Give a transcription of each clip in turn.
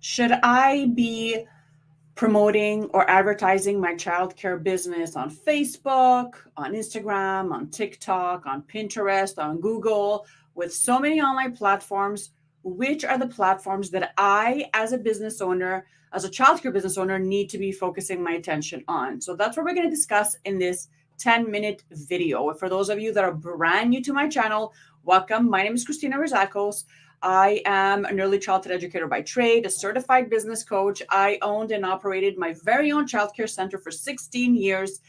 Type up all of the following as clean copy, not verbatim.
Should I be promoting or advertising my childcare business on Facebook, on Instagram, on TikTok, on Pinterest, on Google, with so many online platforms? Which are the platforms that I, as a business owner, as a childcare business owner, need to be focusing my attention on? So that's what we're going to discuss in this 10-minute video. For those of you that are brand new to my channel, welcome. My name is Christina Rizakos. I am an early childhood educator by trade, a certified business coach. I owned and operated my very own childcare center for 16 years.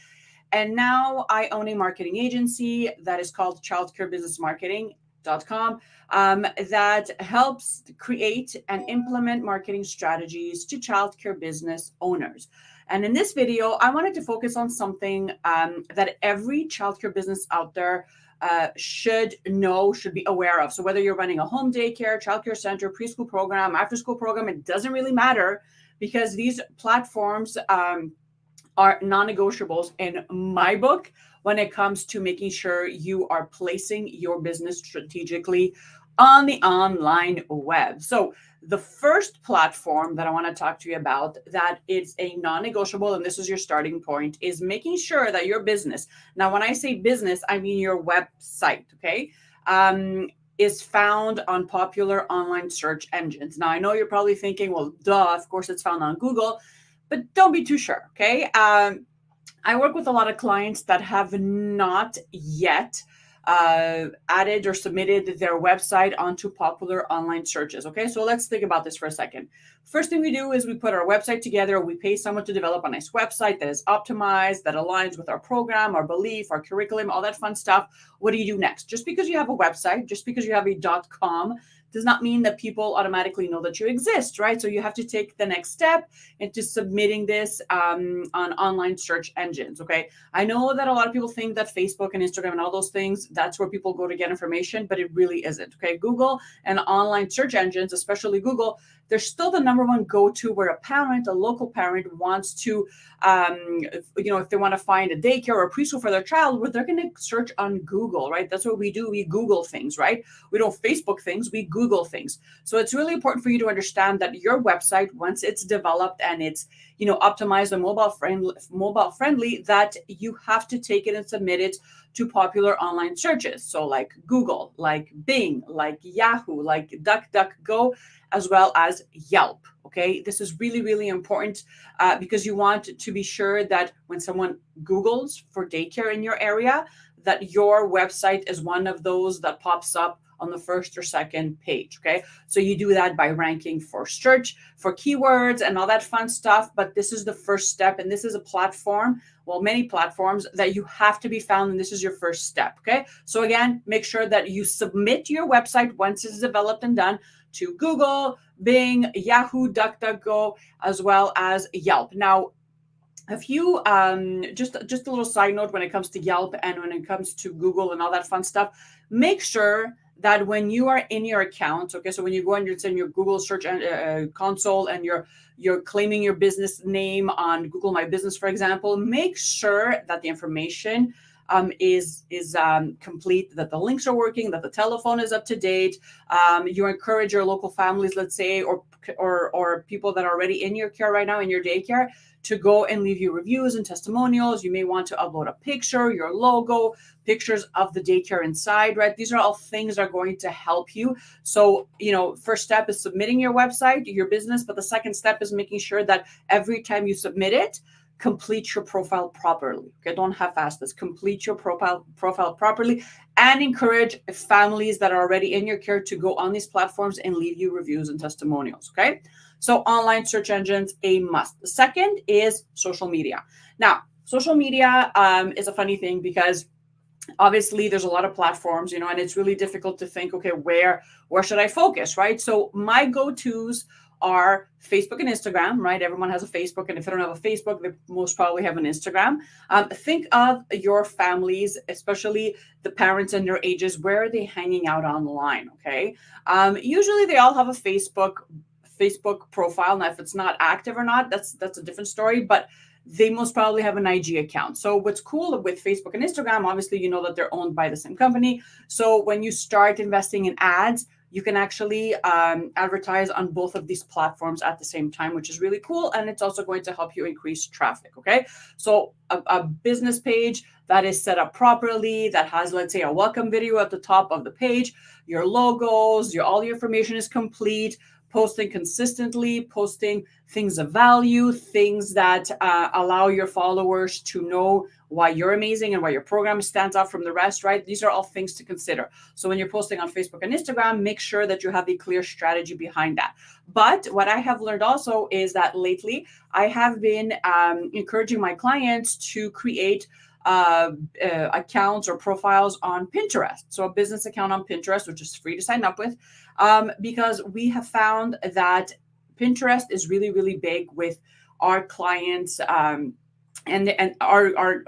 And now I own a marketing agency that is called childcarebusinessmarketing.com that helps create and implement marketing strategies to childcare business owners. And in this video, I wanted to focus on something that every childcare business out there should know, should be aware of. So whether you're running a home daycare, childcare center, preschool program, after school program, it doesn't really matter, because these platforms are non-negotiables in my book when it comes to making sure you are placing your business strategically on the online web. So the first platform that I want to talk to you about that is a non-negotiable, and this is your starting point, is making sure that your business, now when I say business, I mean your website, okay, is found on popular online search engines. Now I know you're probably thinking, well, duh, of course it's found on Google, but don't be too sure, okay? I work with a lot of clients that have not yet added or submitted their website onto popular online searches. Okay, so let's think about this for a second. First thing we do is we put our website together. We pay someone to develop a nice website that is optimized, that aligns with our program, our belief, our curriculum, all that fun stuff. What do you do next? Just because you have a website, just because you have a .com, does not mean that people automatically know that you exist, right? So you have to take the next step into submitting this on online search engines, okay? I know that a lot of people think that Facebook and Instagram and all those things, that's where people go to get information, but it really isn't, okay? Google and online search engines, especially Google, they're still the number one go-to where a parent, a local parent, wants to, if they want to find a daycare or a preschool for their child, well, they're going to search on Google, right? That's what we do. We Google things, right? We don't Facebook things, we Google things. So it's really important for you to understand that your website, once it's developed and it's, optimized and mobile friendly, that you have to take it and submit it to popular online searches. So like Google, like Bing, like Yahoo, like DuckDuckGo, as well as Yelp. Okay, this is really, really important because you want to be sure that when someone Googles for daycare in your area, that your website is one of those that pops up on the first or second page. Okay, so you do that by ranking for search, for keywords and all that fun stuff. But this is the first step, and this is a platform, well, many platforms that you have to be found, and this is your first step. Okay, so again, make sure that you submit your website once it's developed and done to Google, Bing, Yahoo, DuckDuckGo, as well as Yelp. Now, if you just a little side note when it comes to Yelp and when it comes to Google and all that fun stuff, make sure that when you are in your account, okay, so when you go and you're in your Google search console and you're claiming your business name on Google My Business, for example, make sure that the information is complete, that the links are working, that the telephone is up to date. You encourage your local families, let's say, or people that are already in your care right now, in your daycare, to go and leave you reviews and testimonials. You may want to upload a picture, your logo, pictures of the daycare inside, right? These are all things that are going to help you. So, first step is submitting your website, your business, but the second step is making sure that every time you submit it, complete your profile properly. Okay, don't half-ass this. Complete your profile properly, and encourage families that are already in your care to go on these platforms and leave you reviews and testimonials. Okay, so online search engines, a must. The second is social media. Now, social media is a funny thing because obviously there's a lot of platforms, and it's really difficult to think, okay, where should I focus, right? So my go-tos are Facebook and Instagram, right? Everyone has a Facebook, and if they don't have a Facebook, they most probably have an Instagram. Think of your families, especially the parents and their ages, where are they hanging out online, okay? Usually they all have a Facebook profile. Now, if it's not active or not, that's a different story, but they most probably have an IG account. So what's cool with Facebook and Instagram, obviously, that they're owned by the same company. So when you start investing in ads, you can actually advertise on both of these platforms at the same time, which is really cool. And it's also going to help you increase traffic. Okay. So a business page that is set up properly, that has, let's say, a welcome video at the top of the page, your logos, all your information is complete, posting consistently, posting things of value, things that allow your followers to know why you're amazing and why your program stands out from the rest, right? These are all things to consider. So when you're posting on Facebook and Instagram, make sure that you have a clear strategy behind that. But what I have learned also is that lately I have been encouraging my clients to create accounts or profiles on Pinterest. So a business account on Pinterest, which is free to sign up with, because we have found that Pinterest is really, really big with our clients, and our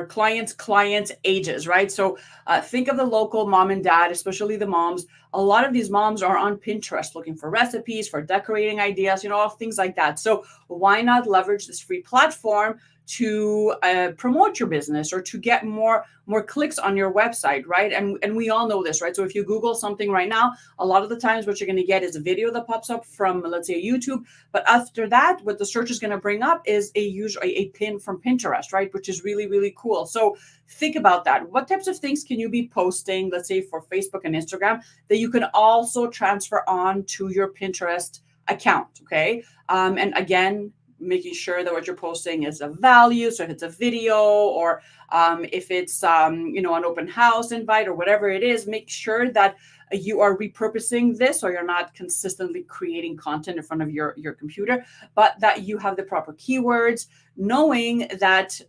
clients ages, right? So think of the local mom and dad, especially the moms. A lot of these moms are on Pinterest looking for recipes, for decorating ideas, all things like that. So why not leverage this free platform to promote your business or to get more clicks on your website, right? And we all know this, right? So if you Google something right now, a lot of the times what you're going to get is a video that pops up from, let's say, YouTube. But after that, what the search is going to bring up is a pin from Pinterest, right? Which is really, really cool. So think about that. What types of things can you be posting, let's say, for Facebook and Instagram, that you can also transfer on to your Pinterest account, okay? And again, making sure that what you're posting is of value. So if it's a video or if it's, an open house invite or whatever it is, make sure that you are repurposing this, so you're not consistently creating content in front of your computer, but that you have the proper keywords, knowing that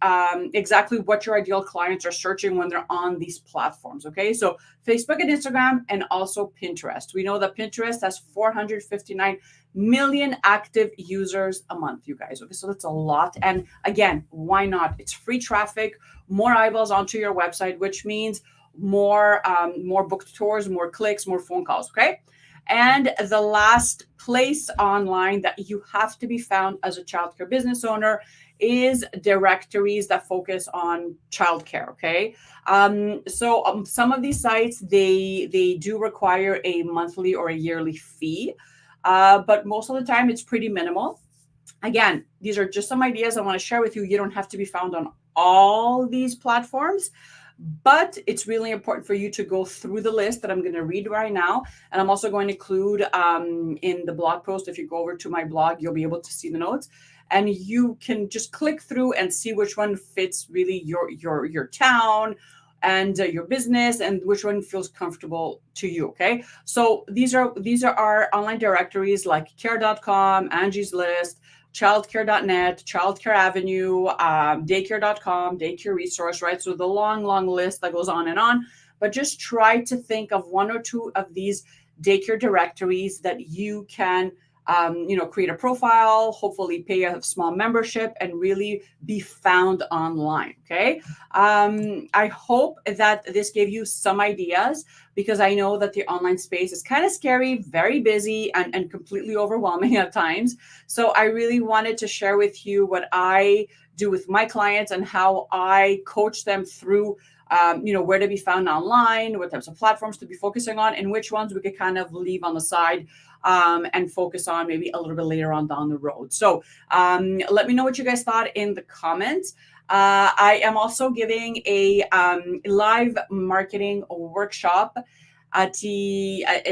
exactly what your ideal clients are searching when they're on these platforms. Okay, so Facebook and Instagram, and also Pinterest. We know that Pinterest has 459 million active users a month, you guys. Okay, so that's a lot. And again, why not? It's free traffic, more eyeballs onto your website, which means more booked tours, more clicks, more phone calls. Okay. And the last place online that you have to be found as a childcare business owner is directories that focus on childcare. Okay. So some of these sites, they do require a monthly or a yearly fee, but most of the time it's pretty minimal. Again, these are just some ideas I want to share with you. You don't have to be found on all these platforms, but it's really important for you to go through the list that I'm going to read right now. And I'm also going to include in the blog post. If you go over to my blog, you'll be able to see the notes, and you can just click through and see which one fits really your town and your business, and which one feels comfortable to you. Okay. So these are our online directories like care.com, Angie's List, childcare.net, Childcare Avenue, daycare.com, daycare resource, right? So the long list that goes on and on, but just try to think of one or two of these daycare directories that you can create a profile, hopefully pay a small membership, and really be found online. Okay. I hope that this gave you some ideas, because I know that the online space is kind of scary, very busy, and completely overwhelming at times. So I really wanted to share with you what I do with my clients and how I coach them through where to be found online, what types of platforms to be focusing on, and which ones we could kind of leave on the side and focus on maybe a little bit later on down the road. So let me know what you guys thought in the comments. I am also giving a live marketing workshop at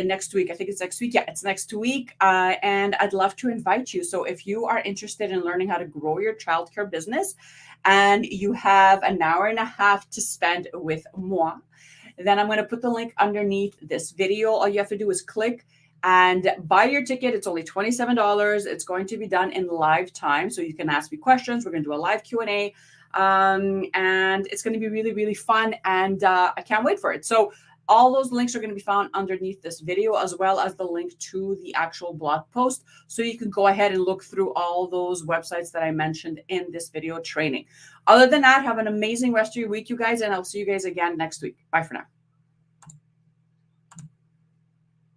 next week. I think it's next week. Yeah, it's next week. And I'd love to invite you. So if you are interested in learning how to grow your childcare business, and you have an hour and a half to spend with moi, then I'm going to put the link underneath this video. All you have to do is click and buy your ticket. It's only $27. It's going to be done in live time, so you can ask me questions. We're going to do a live Q&A, and it's going to be really, really fun, and I can't wait for it. So all those links are going to be found underneath this video, as well as the link to the actual blog post. So you can go ahead and look through all those websites that I mentioned in this video training. Other than that, have an amazing rest of your week, you guys, and I'll see you guys again next week. Bye for now.